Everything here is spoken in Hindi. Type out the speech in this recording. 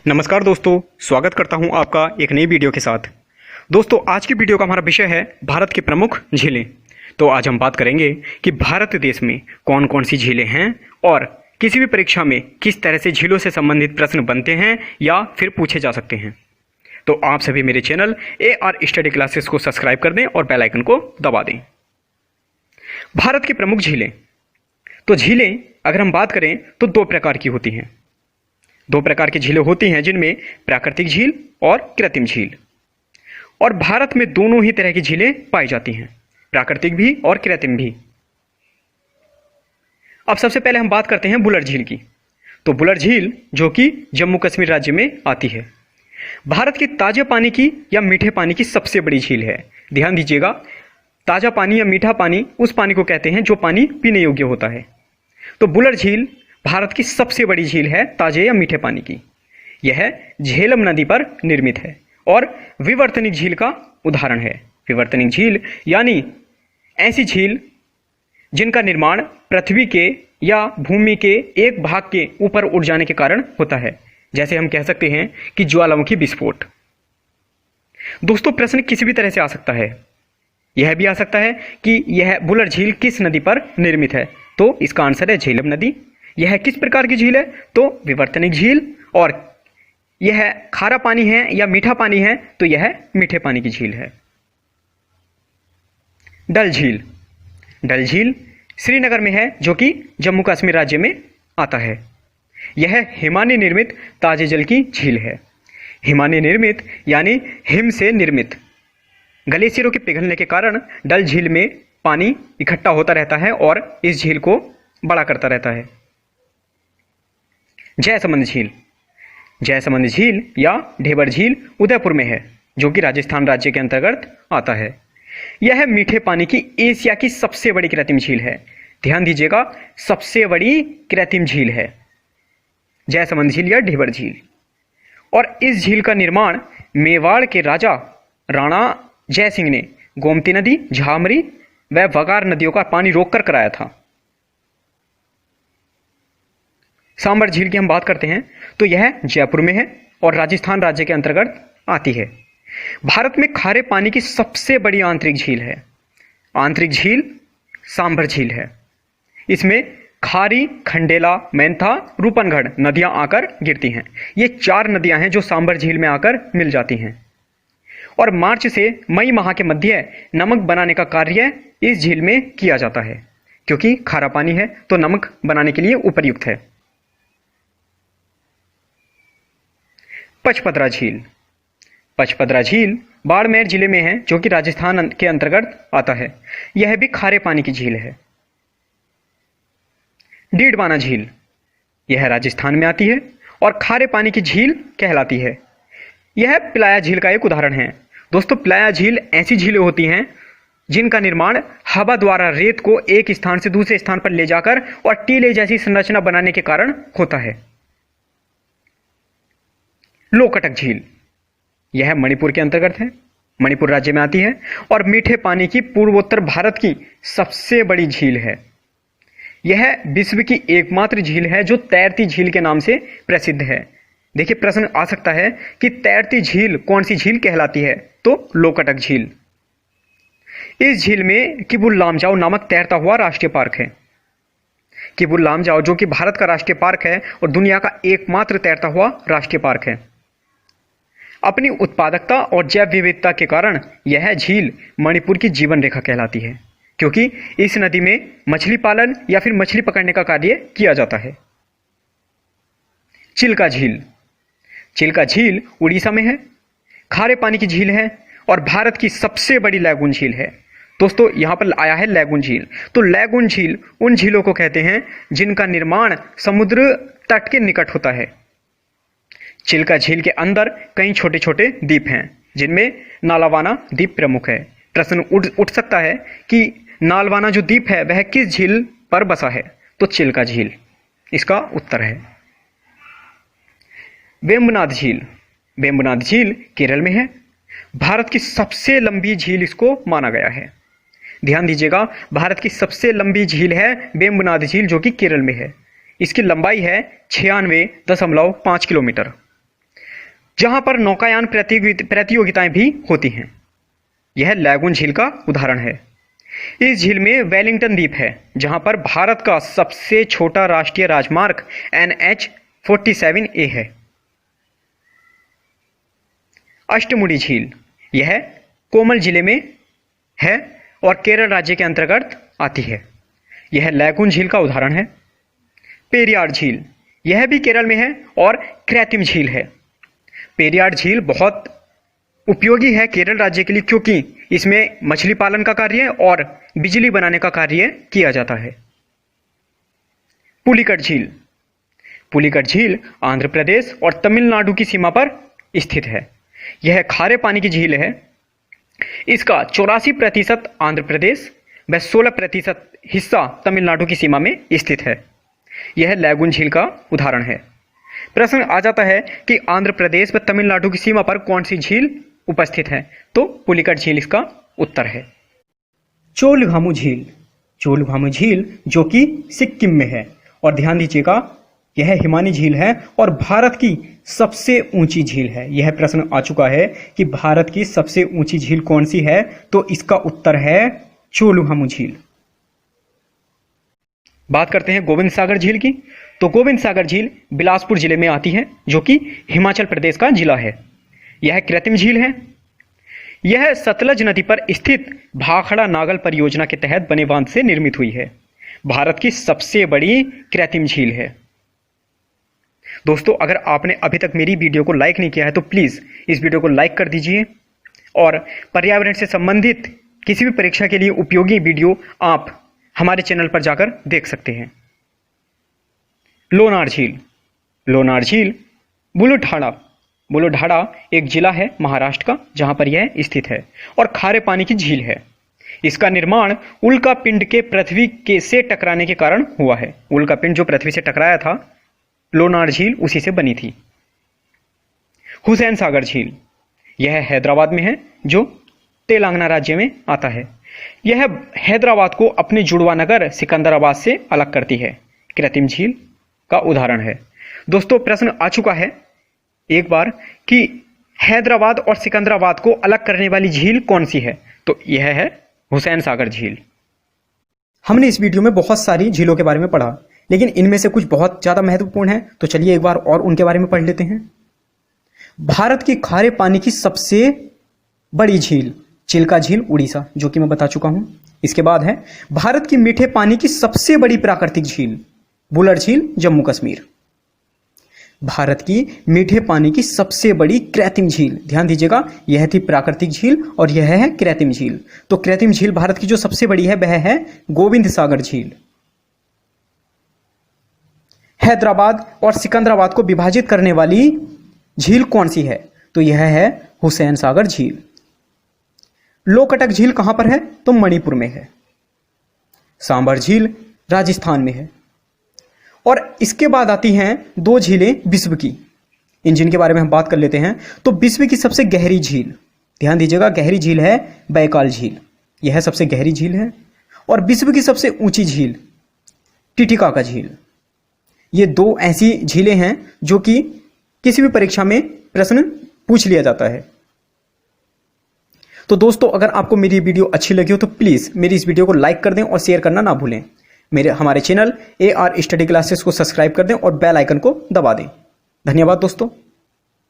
नमस्कार दोस्तों, स्वागत करता हूं आपका एक नई वीडियो के साथ। दोस्तों, आज की वीडियो का हमारा विषय है भारत की प्रमुख झीलें। तो आज हम बात करेंगे कि भारत देश में कौन कौन सी झीलें हैं और किसी भी परीक्षा में किस तरह से झीलों से संबंधित प्रश्न बनते हैं या फिर पूछे जा सकते हैं। तो आप सभी मेरे चैनल AR स्टडी क्लासेस को सब्सक्राइब कर दें और बेल आइकन को दबा दें। भारत की प्रमुख झीलें। तो झीलें अगर हम बात करें तो दो प्रकार की होती हैं। दो प्रकार की झीलें होती हैं जिनमें प्राकृतिक झील और कृत्रिम झील। और भारत में दोनों ही तरह की झीलें पाई जाती हैं, प्राकृतिक भी और कृत्रिम भी। अब सबसे पहले हम बात करते हैं बुलर झील की। तो बुलर झील जो कि जम्मू कश्मीर राज्य में आती है, भारत की ताजे पानी की या मीठे पानी की सबसे बड़ी झील है। ध्यान दीजिएगा, ताजा पानी या मीठा पानी उस पानी को कहते हैं जो पानी पीने योग्य होता है। तो बुलर झील भारत की सबसे बड़ी झील है ताजे या मीठे पानी की। यह झेलम नदी पर निर्मित है और विवर्तनिक झील का उदाहरण है। विवर्तनिक झील यानी ऐसी झील जिनका निर्माण पृथ्वी के या भूमि के एक भाग के ऊपर उड़ जाने के कारण होता है, जैसे हम कह सकते हैं कि ज्वालामुखी विस्फोट। दोस्तों, प्रश्न किसी भी तरह से आ सकता है। यह भी आ सकता है कि यह बुलर झील किस नदी पर निर्मित है। तो इसका आंसर है झेलम नदी। यह किस प्रकार की झील है? तो विवर्तनिक झील। और यह खारा पानी है या मीठा पानी है? तो यह मीठे पानी की झील है। डल झील। डल झील श्रीनगर में है जो कि जम्मू कश्मीर राज्य में आता है। यह हिमानी निर्मित ताजे जल की झील है। हिमानी निर्मित यानी हिम से निर्मित। ग्लेशियरों के पिघलने के कारण डल झील में पानी इकट्ठा होता रहता है और इस झील को बड़ा करता रहता है। जयसमंद झील। जयसमंद झील या ढेबर झील उदयपुर में है जो कि राजस्थान राज्य के अंतर्गत आता है। यह मीठे पानी की एशिया की सबसे बड़ी कृत्रिम झील है। ध्यान दीजिएगा, सबसे बड़ी कृत्रिम झील है जयसमंद झील या ढेबर झील। और इस झील का निर्माण मेवाड़ के राजा राणा जयसिंह ने गोमती नदी, झामरी व वगार नदियों का पानी रोककर कराया था। सांबर झील की हम बात करते हैं तो यह जयपुर में है और राजस्थान राज्य के अंतर्गत आती है। भारत में खारे पानी की सबसे बड़ी आंतरिक झील है। आंतरिक झील सांबर झील है। इसमें खारी, खंडेला, मैंथा, रूपनगढ़ नदियां आकर गिरती हैं। ये 4 नदियां हैं जो सांबर झील में आकर मिल जाती हैं। और मार्च से मई माह के मध्य नमक बनाने का कार्य इस झील में किया जाता है, क्योंकि खारा पानी है तो नमक बनाने के लिए उपयुक्त है। पचपदरा झील। पचपदरा झील बाड़मेर जिले में है जो कि राजस्थान के अंतर्गत आता है। यह भी खारे पानी की झील है। डीडवाना झील, यह राजस्थान में आती है और खारे पानी की झील कहलाती है। यह पिलाया झील का एक उदाहरण है। दोस्तों, पिलाया झील ऐसी झीलें होती हैं जिनका निर्माण हवा द्वारा रेत को एक स्थान से दूसरे स्थान पर ले जाकर और टीले जैसी संरचना बनाने के कारण होता है। लोकटक झील, यह मणिपुर के अंतर्गत है, मणिपुर राज्य में आती है और मीठे पानी की पूर्वोत्तर भारत की सबसे बड़ी झील है। यह विश्व की एकमात्र झील है जो तैरती झील के नाम से प्रसिद्ध है। देखिए, प्रश्न आ सकता है कि तैरती झील कौन सी झील कहलाती है? तो लोकटक झील। इस झील में किबुल लामजाओ नामक तैरता हुआ राष्ट्रीय पार्क है। किबुल लामजाओ जो कि भारत का राष्ट्रीय पार्क है और दुनिया का एकमात्र तैरता हुआ राष्ट्रीय पार्क है। अपनी उत्पादकता और जैव विविधता के कारण यह झील मणिपुर की जीवन रेखा कहलाती है, क्योंकि इस नदी में मछली पालन या फिर मछली पकड़ने का कार्य किया जाता है। चिल्का झील। चिल्का झील उड़ीसा में है, खारे पानी की झील है और भारत की सबसे बड़ी लैगून झील है। दोस्तों, यहां पर आया है लैगून झील। तो लैगून झील उन झीलों को कहते हैं जिनका निर्माण समुद्र तट के निकट होता है। चिल्का झील के अंदर कई छोटे छोटे द्वीप हैं जिनमें नालावाना द्वीप प्रमुख है। प्रश्न उठ सकता है कि नालवाना जो द्वीप है वह किस झील पर बसा है? तो चिल्का झील इसका उत्तर है। वेम्बनाड झील। वेम्बनाड झील केरल में है। भारत की सबसे लंबी झील इसको माना गया है। ध्यान दीजिएगा, भारत की सबसे लंबी झील है वेम्बनाड झील जो कि केरल में है। इसकी लंबाई है 96.5 किलोमीटर। जहां पर नौकायान प्रतियोगिताएं भी होती हैं। यह लैगून झील का उदाहरण है। इस झील में वेलिंगटन द्वीप है, जहां पर भारत का सबसे छोटा राष्ट्रीय राजमार्ग NH-47A है। अष्टमुडी झील, यह कोमल जिले में है और केरल राज्य के अंतर्गत आती है। यह लैगून झील का उदाहरण है। पेरियार झील, यह भी केरल में है और कृत्रिम झील है। पेरियार झील बहुत उपयोगी है केरल राज्य के लिए, क्योंकि इसमें मछली पालन का कार्य और बिजली बनाने का कार्य किया जाता है। पुलिकट झील, पुलिकट झील आंध्र प्रदेश और तमिलनाडु की सीमा पर स्थित है। यह खारे पानी की झील है। इसका 84% आंध्र प्रदेश व 16% हिस्सा तमिलनाडु की सीमा में स्थित है। यह लैगून झील का उदाहरण है। प्रश्न आ जाता है कि आंध्र प्रदेश व तमिलनाडु की सीमा पर कौन सी झील उपस्थित है, तो पुलिकट झील इसका उत्तर है। चोलभामू झील, चोलभामू झील जो कि सिक्किम में है, और ध्यान दीजिएगा यह हिमानी झील है और भारत की सबसे ऊंची झील है। यह प्रश्न आ चुका है कि भारत की सबसे ऊंची झील कौन सी है, तो इसका उत्तर है चोलभामू झील। बात करते हैं गोविंद सागर झील की। तो गोविंद सागर झील बिलासपुर जिले में आती है, जो कि हिमाचल प्रदेश का जिला है। यह कृत्रिम झील है। यह सतलज नदी पर स्थित भाखड़ा नागल परियोजना के तहत बने बांध से निर्मित हुई है। भारत की सबसे बड़ी कृत्रिम झील है। दोस्तों, अगर आपने अभी तक मेरी वीडियो को लाइक नहीं किया है तो प्लीज इस वीडियो को लाइक कर दीजिए, और पर्यावरण से संबंधित किसी भी परीक्षा के लिए उपयोगी वीडियो आप हमारे चैनल पर जाकर देख सकते हैं। लोनार झील, लोनार झील बुलढाणा, बुलढाणा एक जिला है महाराष्ट्र का, जहां पर यह स्थित है और खारे पानी की झील है। इसका निर्माण उल्का पिंड के पृथ्वी के से टकराने के कारण हुआ है। उल्का पिंड जो पृथ्वी से टकराया था, लोनार झील उसी से बनी थी। हुसैन सागर झील, यह हैदराबाद में है, जो तेलंगाना राज्य में आता है। यह हैदराबाद को अपने जुड़वा नगर सिकंदराबाद से अलग करती है। कृत्रिम झील का उदाहरण है। दोस्तों, प्रश्न आ चुका है एक बार कि हैदराबाद और सिकंदराबाद को अलग करने वाली झील कौन सी है, तो यह है हुसैन सागर झील। हमने इस वीडियो में बहुत सारी झीलों के बारे में पढ़ा, लेकिन इनमें से कुछ बहुत ज्यादा महत्वपूर्ण है, तो चलिए एक बार और उनके बारे में पढ़ लेते हैं। भारत की खारे पानी की सबसे बड़ी झील चिल्का झील उड़ीसा, जो कि मैं बता चुका हूं। इसके बाद है भारत की मीठे पानी की सबसे बड़ी प्राकृतिक झील बुलर झील, जम्मू कश्मीर। भारत की मीठे पानी की सबसे बड़ी कृत्रिम झील, ध्यान दीजिएगा यह थी प्राकृतिक झील और यह है कृत्रिम झील। तो कृत्रिम झील भारत की जो सबसे बड़ी है वह है गोविंद सागर झील। हैदराबाद और सिकंदराबाद को विभाजित करने वाली झील कौन सी है, तो यह है हुसैन सागर झील। लोकटक झील कहां पर है, तो मणिपुर में है। सांबर झील राजस्थान में है। और इसके बाद आती हैं दो झीलें विश्व की। इन जिनके बारे में हम बात कर लेते हैं। तो विश्व की सबसे गहरी झील, ध्यान दीजिएगा गहरी झील है बैकाल झील, यह सबसे गहरी झील है। और विश्व की सबसे ऊंची झील टिटिकाका झील। ये दो ऐसी झीलें हैं जो कि किसी भी परीक्षा में प्रश्न पूछ लिया जाता है। तो दोस्तों, अगर आपको मेरी वीडियो अच्छी लगी हो तो प्लीज़ मेरी इस वीडियो को लाइक कर दें और शेयर करना ना भूलें। हमारे चैनल AR स्टडी क्लासेस को सब्सक्राइब कर दें और बेल आइकन को दबा दें। धन्यवाद दोस्तों।